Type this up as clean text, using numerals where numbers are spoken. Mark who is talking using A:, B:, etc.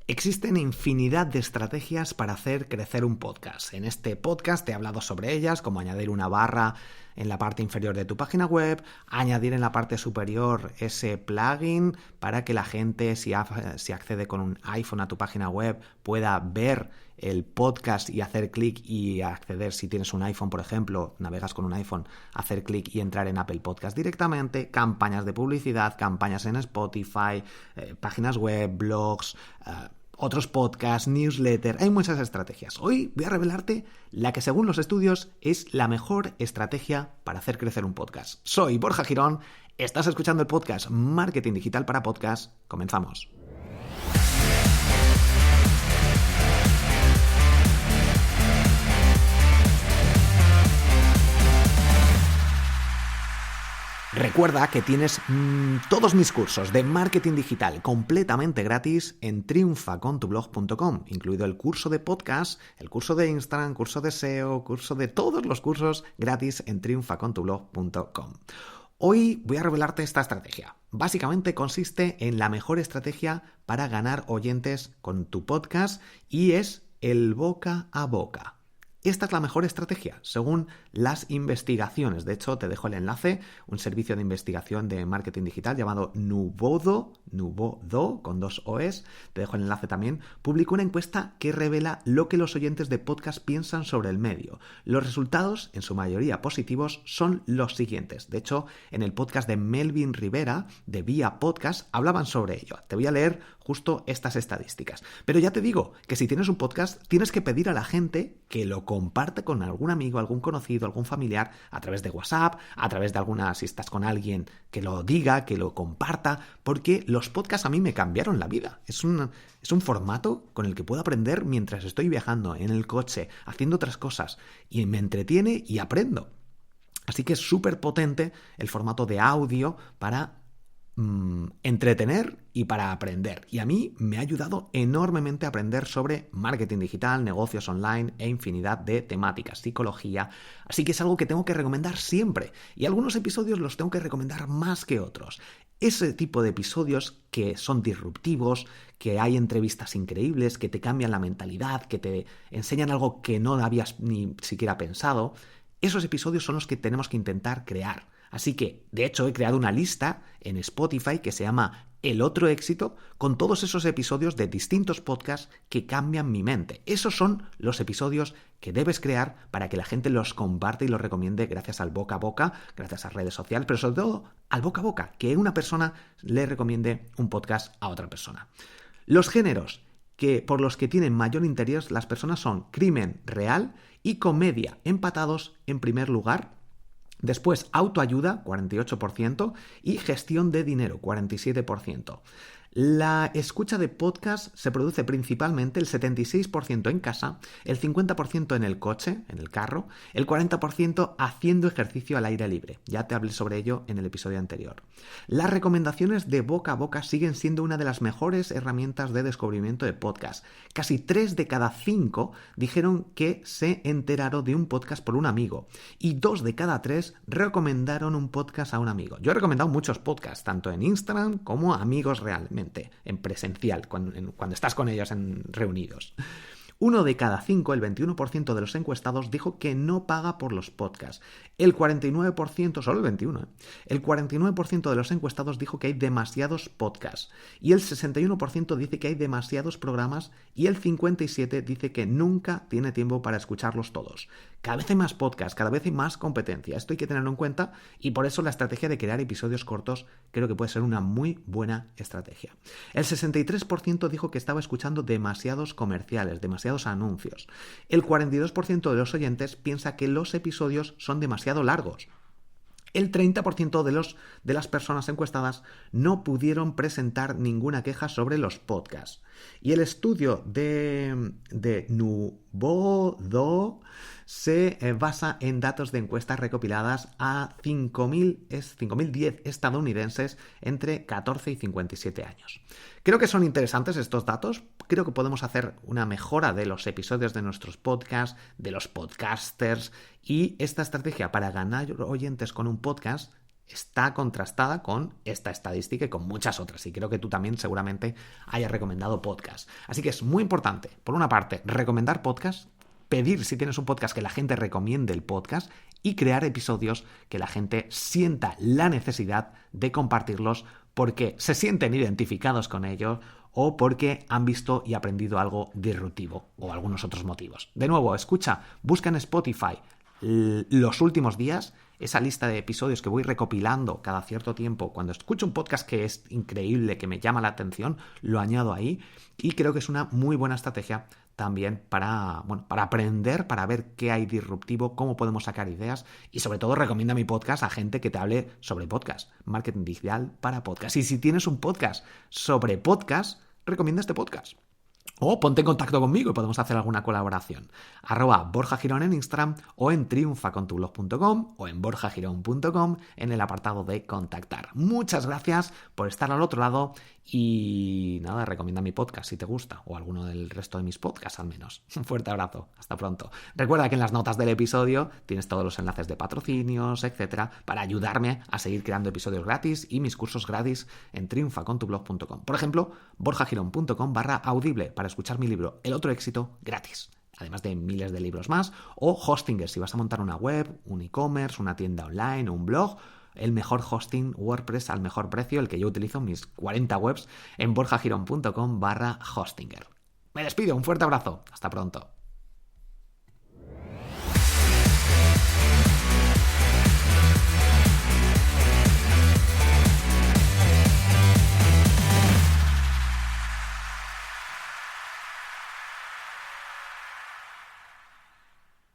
A: Existen infinidad de estrategias para hacer crecer un podcast. En este podcast te he hablado sobre ellas, como añadir una barra en la parte inferior de tu página web, añadir en la parte superior ese plugin para que la gente, si accede con un iPhone a tu página web, pueda ver el podcast y hacer clic y acceder. Si tienes un iPhone, por ejemplo, navegas con un iPhone, hacer clic y entrar en Apple Podcast directamente, campañas de publicidad, campañas en Spotify, páginas web, blogs, otros podcasts, newsletter, hay muchas estrategias. Hoy voy a revelarte la que según los estudios es la mejor estrategia para hacer crecer un podcast. Soy Borja Girón, estás escuchando el podcast Marketing Digital para Podcast. Comenzamos. Recuerda que tienes todos mis cursos de marketing digital completamente gratis en triunfacontublog.com, incluido el curso de podcast, el curso de Instagram, curso de SEO, curso de todos los cursos gratis en triunfacontublog.com. Hoy voy a revelarte esta estrategia. Básicamente consiste en la mejor estrategia para ganar oyentes con tu podcast y es el boca a boca. Esta es la mejor estrategia, según las investigaciones. De hecho, te dejo el enlace, un servicio de investigación de marketing digital llamado Nuvodo, con 2 O's. Te dejo el enlace también. Publicó una encuesta que revela lo que los oyentes de podcast piensan sobre el medio. Los resultados, en su mayoría positivos, son los siguientes. De hecho, en el podcast de Melvin Rivera, de Vía Podcast, hablaban sobre ello. Te voy a leer justo estas estadísticas. Pero ya te digo que si tienes un podcast, tienes que pedir a la gente que lo comparte con algún amigo, algún conocido, algún familiar, a través de WhatsApp, a través de alguna, si estás con alguien, que lo diga, que lo comparta, porque los podcasts a mí me cambiaron la vida. Es un formato con el que puedo aprender mientras estoy viajando, en el coche, haciendo otras cosas, y me entretiene y aprendo. Así que es súper potente el formato de audio para entretener y para aprender. Y a mí me ha ayudado enormemente a aprender sobre marketing digital, negocios online e infinidad de temáticas, psicología. Así que es algo que tengo que recomendar siempre. Y algunos episodios los tengo que recomendar más que otros. Ese tipo de episodios que son disruptivos, que hay entrevistas increíbles, que te cambian la mentalidad, que te enseñan algo que no habías ni siquiera pensado, esos episodios son los que tenemos que intentar crear. Así que, de hecho, he creado una lista en Spotify que se llama El Otro Éxito, con todos esos episodios de distintos podcasts que cambian mi mente. Esos son los episodios que debes crear para que la gente los comparte y los recomiende gracias al boca a boca, gracias a redes sociales, pero sobre todo al boca a boca, que una persona le recomiende un podcast a otra persona. Los géneros por los que tienen mayor interés las personas son crimen real y comedia, empatados en primer lugar. Después, autoayuda, 48%, y gestión de dinero, 47%. La escucha de podcast se produce principalmente el 76% en casa, el 50% en el coche, en el carro, el 40% haciendo ejercicio al aire libre. Ya te hablé sobre ello en el episodio anterior. Las recomendaciones de boca a boca siguen siendo una de las mejores herramientas de descubrimiento de podcast. Casi 3 de cada 5 dijeron que se enteraron de un podcast por un amigo y 2 de cada 3 recomendaron un podcast a un amigo. Yo he recomendado muchos podcasts, tanto en Instagram como a amigos realmente, en presencial, cuando estás con ellos reunidos. 1 de cada 5, el 21% de los encuestados, dijo que no paga por los podcasts. El 49%, solo el 21%, el 49% de los encuestados dijo que hay demasiados podcasts. Y el 61% dice que hay demasiados programas y el 57% dice que nunca tiene tiempo para escucharlos todos. Cada vez hay más podcasts, cada vez hay más competencia. Esto hay que tenerlo en cuenta y por eso la estrategia de crear episodios cortos creo que puede ser una muy buena estrategia. El 63% dijo que estaba escuchando demasiados comerciales, demasiados anuncios. El 42% de los oyentes piensa que los episodios son demasiado largos. El 30% de las personas encuestadas no pudieron presentar ninguna queja sobre los podcasts. Y el estudio de Nuvodo se basa en datos de encuestas recopiladas a 5.010 estadounidenses entre 14 y 57 años. Creo que son interesantes estos datos. Creo que podemos hacer una mejora de los episodios de nuestros podcasts, de los podcasters, y esta estrategia para ganar oyentes con un podcast está contrastada con esta estadística y con muchas otras. Y creo que tú también seguramente hayas recomendado podcast. Así que es muy importante, por una parte, recomendar podcast, pedir si tienes un podcast que la gente recomiende el podcast y crear episodios que la gente sienta la necesidad de compartirlos porque se sienten identificados con ellos o porque han visto y aprendido algo disruptivo o algunos otros motivos. De nuevo, escucha, busca en Spotify los últimos días, esa lista de episodios que voy recopilando cada cierto tiempo. Cuando escucho un podcast que es increíble, que me llama la atención, lo añado ahí y creo que es una muy buena estrategia también para aprender, para ver qué hay disruptivo, cómo podemos sacar ideas y sobre todo recomienda mi podcast a gente que te hable sobre podcast, marketing digital para podcast. Y si tienes un podcast sobre podcast, recomienda este podcast. O ponte en contacto conmigo y podemos hacer alguna colaboración. @BorjaGirón en Instagram o en triunfacontublog.com o en borjagirón.com en el apartado de contactar. Muchas gracias por estar al otro lado y nada, recomienda mi podcast si te gusta o alguno del resto de mis podcasts al menos. Un fuerte abrazo, hasta pronto. Recuerda que en las notas del episodio tienes todos los enlaces de patrocinios, etcétera, para ayudarme a seguir creando episodios gratis y mis cursos gratis en triunfacontublog.com. Por ejemplo, borjagirón.com/audible para escuchar mi libro El otro éxito gratis, además de miles de libros más, o Hostinger si vas a montar una web, un e-commerce, una tienda online o un blog, el mejor hosting WordPress al mejor precio, el que yo utilizo en mis 40 webs en borjagirón.com/hostinger. Me despido, un fuerte abrazo, hasta pronto.